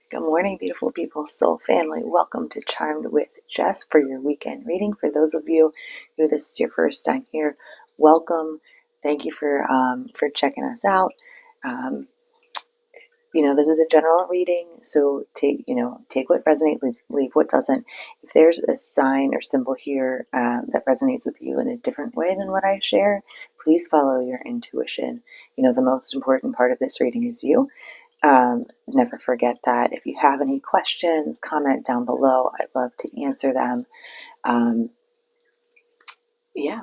Good morning, beautiful people, soul family. Welcome to Charmed with Jess for your weekend reading. For those of you who this is your first time here, welcome. Thank you for checking us out. Um, this is a general reading, so take what resonates, leave what doesn't. If there's a sign or symbol here that resonates with you in a different way than what I share, please follow your intuition. The most important part of this reading is you. Never forget that. If you have any questions, comment down below. I'd love to answer them.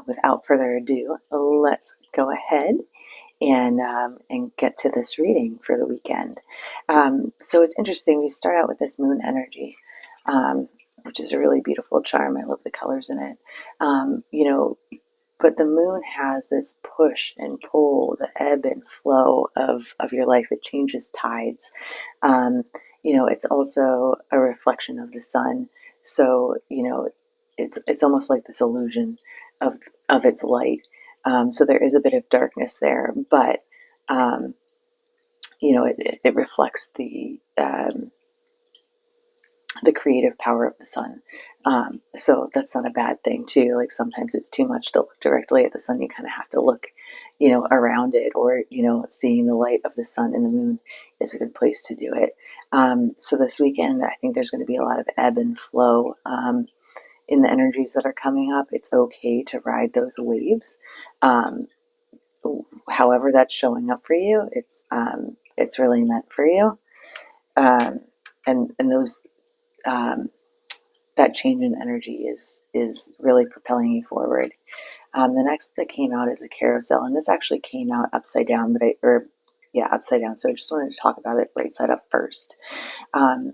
Without further ado, let's go ahead and get to this reading for the weekend. So it's interesting. We start out with this moon energy, which is a really beautiful charm. I love the colors in it. But the moon has this push and pull, the ebb and flow of your life. It changes tides. It's also a reflection of the sun. So, it's almost like this illusion of its light. So there is a bit of darkness there, but, it reflects the creative power of the sun. So that's not a bad thing too. Like sometimes it's too much to look directly at the sun. You kind of have to look, around it, or, seeing the light of the sun and the moon is a good place to do it. So this weekend, I think there's going to be a lot of ebb and flow in the energies that are coming up. It's okay to ride those waves. However that's showing up for you, it's really meant for you. And those, that change in energy is really propelling you forward. The next that came out is a carousel, and this actually came out upside down, upside down. So I just wanted to talk about it right side up first. The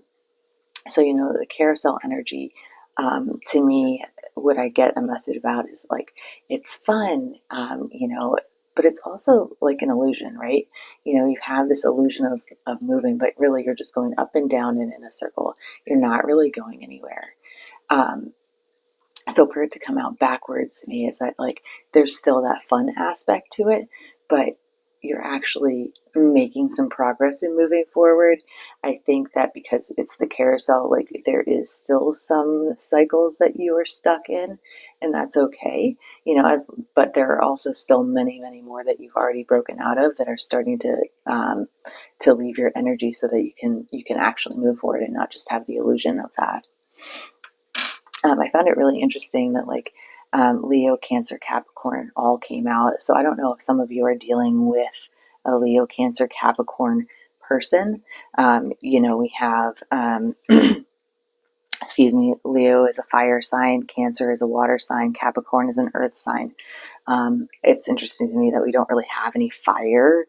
carousel energy, to me, what I get a message about is like, it's fun, but it's also like an illusion, right? You have this illusion of moving, but really you're just going up and down and in a circle. You're not really going anywhere. So for it to come out backwards to me is that like there's still that fun aspect to it, but you're actually making some progress in moving forward. I think that because it's the carousel, like there is still some cycles that you are stuck in, and that's okay. But there are also still many, many more that you've already broken out of that are starting to leave your energy, so that you can actually move forward and not just have the illusion of that. I found it really interesting that Leo, Cancer, Capricorn all came out. So I don't know if some of you are dealing with a Leo, Cancer, Capricorn person. We have, Leo is a fire sign, Cancer is a water sign, Capricorn is an earth sign. It's interesting to me that we don't really have any fire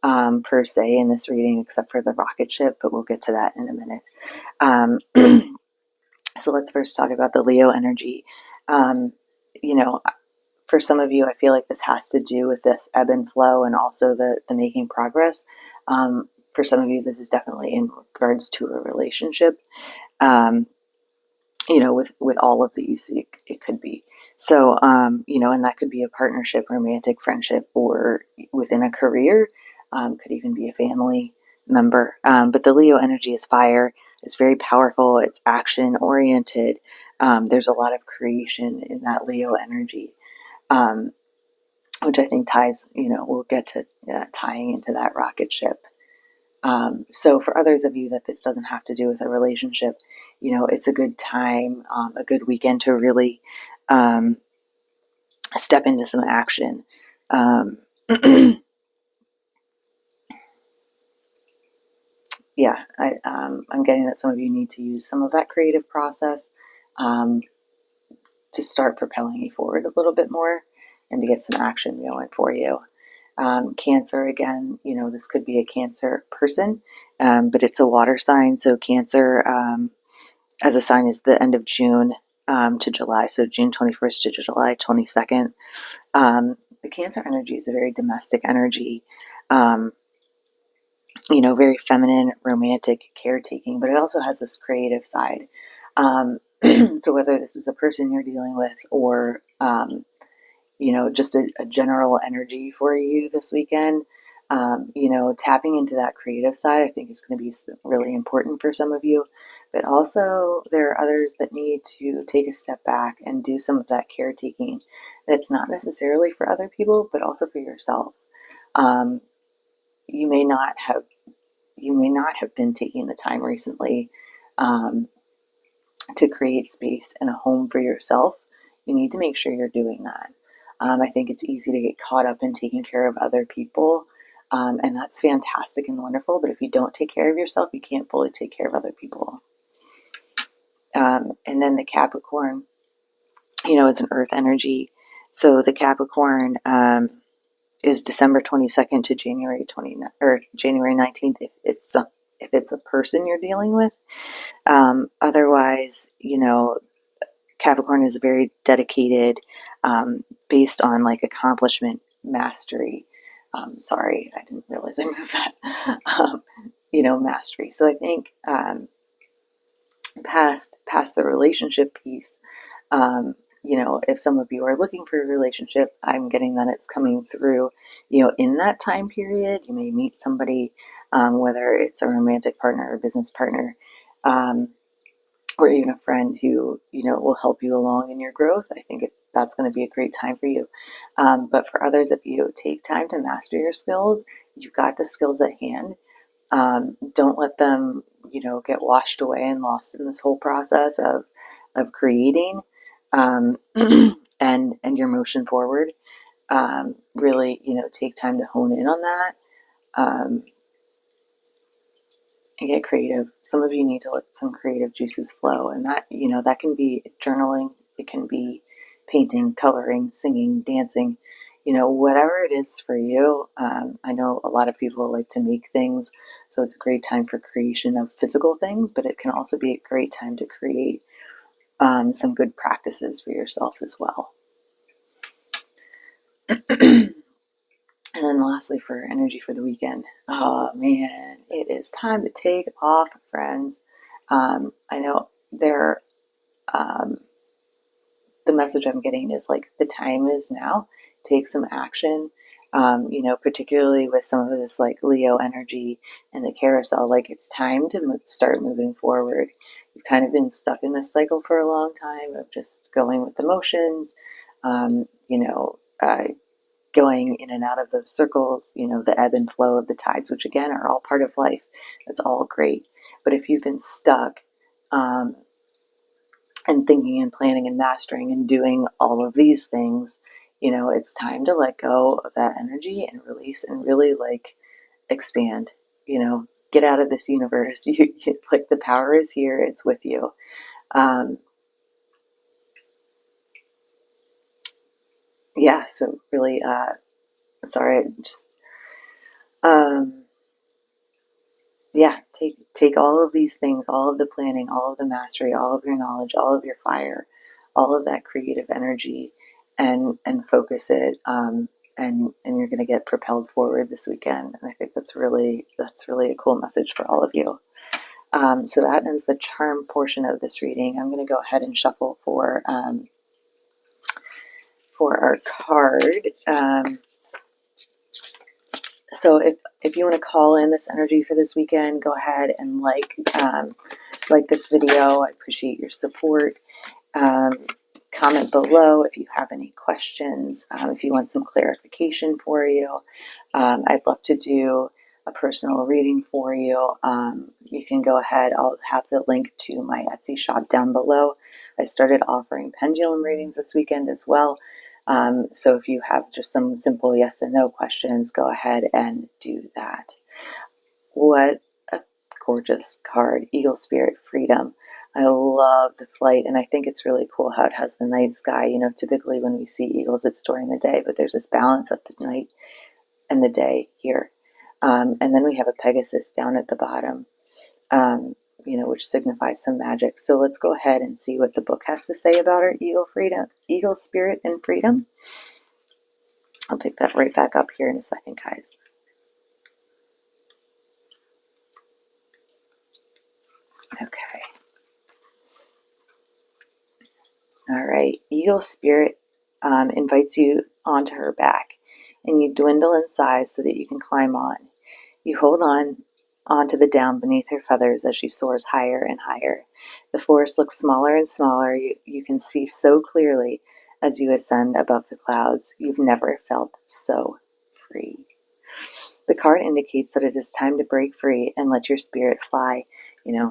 per se in this reading, except for the rocket ship, but we'll get to that in a minute. So let's first talk about the Leo energy. For some of you, I feel like this has to do with this ebb and flow and also the making progress. For some of you, this is definitely in regards to a relationship. With all of these, it could be. So, and that could be a partnership, romantic friendship, or within a career, could even be a family member. But the Leo energy is fire. It's very powerful. It's action oriented. There's a lot of creation in that Leo energy, which I think ties, we'll get to tying into that rocket ship. So for others of you that this doesn't have to do with a relationship, it's a good time, a good weekend to really step into some action. I'm getting that some of you need to use some of that creative process to start propelling you forward a little bit more and to get some action going for you. Cancer, again, this could be a Cancer person, but it's a water sign. So Cancer as a sign is the end of June to July. So June 21st to July 22nd. The Cancer energy is a very domestic energy. Very feminine, romantic, caretaking, but it also has this creative side. So whether this is a person you're dealing with or, just a general energy for you this weekend, Tapping into that creative side, I think, is going to be really important for some of you. But also, there are others that need to take a step back and do some of that caretaking. That's not necessarily for other people, but also for yourself. Um, you may not have been taking the time recently um, to create space and a home for yourself. You need to make sure you're doing that. I think it's easy to get caught up in taking care of other people, and that's fantastic and wonderful. But if you don't take care of yourself, you can't fully take care of other people. And then the Capricorn, is an earth energy. So the Capricorn is December 22nd to January 19th if it's a person you're dealing with. Otherwise, Capricorn is very dedicated, based on like accomplishment, mastery. Sorry, I didn't realize I moved that. Mastery. So I think past the relationship piece, if some of you are looking for a relationship, I'm getting that it's coming through, in that time period. You may meet somebody, whether it's a romantic partner or business partner, or even a friend who, will help you along in your growth. I think that's going to be a great time for you. But for others of you, take time to master your skills. You've got the skills at hand. Don't let them, get washed away and lost in this whole process of creating, and your motion forward. Really, take time to hone in on that. And get creative. Some of you need to let some creative juices flow, and that can be journaling, it can be painting, coloring, singing, dancing, whatever it is for you. I know a lot of people like to make things, so it's a great time for creation of physical things, but it can also be a great time to create some good practices for yourself as well. And then lastly, for energy for the weekend, oh man, it is time to take off, friends. I know the message I'm getting is like the time is now. Take some action. Particularly with some of this like Leo energy and the carousel, like it's time to start moving forward. You've kind of been stuck in this cycle for a long time of just going with the motions, um, you know, uh, going in and out of those circles, the ebb and flow of the tides, which again are all part of life. That's all great. But if you've been stuck, and thinking and planning and mastering and doing all of these things, it's time to let go of that energy and release and really like expand, get out of this universe. Like the power is here, it's with you. Yeah, so really, sorry, just, yeah, take all of these things, all of the planning, all of the mastery, all of your knowledge, all of your fire, all of that creative energy, and focus it, and you're going to get propelled forward this weekend. And I think that's really a cool message for all of you. So that ends the charm portion of this reading. I'm going to go ahead and shuffle for our card. So if you want to call in this energy for this weekend, go ahead and like this video. I appreciate your support. Comment below if you have any questions. If you want some clarification for you, I'd love to do a personal reading for you. You can go ahead. I'll have the link to my Etsy shop down below. I started offering pendulum readings this weekend as well. So if you have just some simple yes and no questions, go ahead and do that. What a gorgeous card. Eagle Spirit Freedom. I love the flight, and I think it's really cool how it has the night sky. Typically when we see eagles, it's during the day, but there's this balance of the night and the day here. And then we have a Pegasus down at the bottom, which signifies some magic. So let's go ahead and see what the book has to say about our Eagle Spirit and Freedom. I'll pick that right back up here in a second, guys. Okay. All right. Eagle Spirit invites you onto her back. and you dwindle in size so that you can climb on. You hold on onto the down beneath her feathers as she soars higher and higher. The forest looks smaller and smaller. You can see so clearly as you ascend above the clouds. You've never felt so free. The card indicates that it is time to break free and let your spirit fly,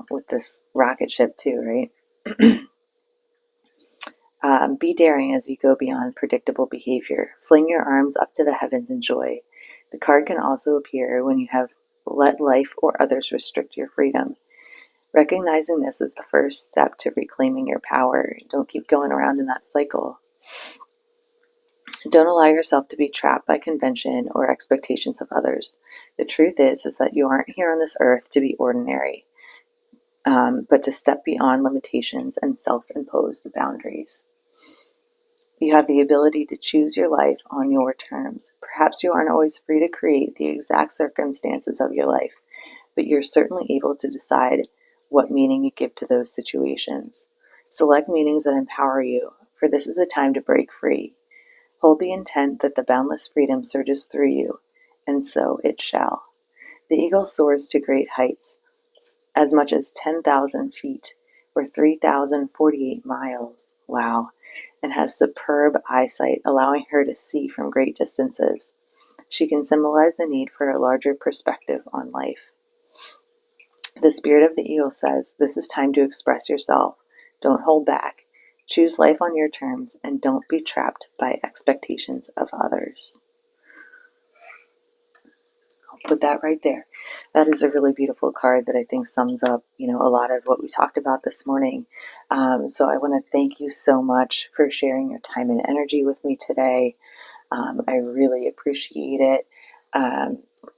with this rocket ship too, right? Be daring as you go beyond predictable behavior. Fling your arms up to the heavens in joy. The card can also appear when you have let life or others restrict your freedom. Recognizing this is the first step to reclaiming your power. Don't keep going around in that cycle. Don't allow yourself to be trapped by convention or expectations of others. The truth is that you aren't here on this earth to be ordinary, but to step beyond limitations and self-imposed boundaries. You have the ability to choose your life on your terms. Perhaps you aren't always free to create the exact circumstances of your life, but you're certainly able to decide what meaning you give to those situations. Select meanings that empower you, for this is the time to break free. Hold the intent that the boundless freedom surges through you, and so it shall. The eagle soars to great heights, as much as 10,000 feet, or 3,048 miles. Wow. And has superb eyesight, allowing her to see from great distances. She can symbolize the need for a larger perspective on life. The spirit of the eagle says, this is time to express yourself. Don't hold back. Choose life on your terms and don't be trapped by expectations of others. I'll put that right there. That is a really beautiful card that I think sums up, a lot of what we talked about this morning. So I want to thank you so much for sharing your time and energy with me today. I really appreciate it.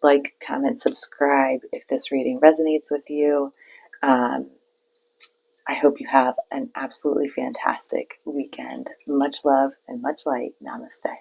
Like, comment, subscribe if this reading resonates with you. I hope you have an absolutely fantastic weekend. Much love and much light. Namaste.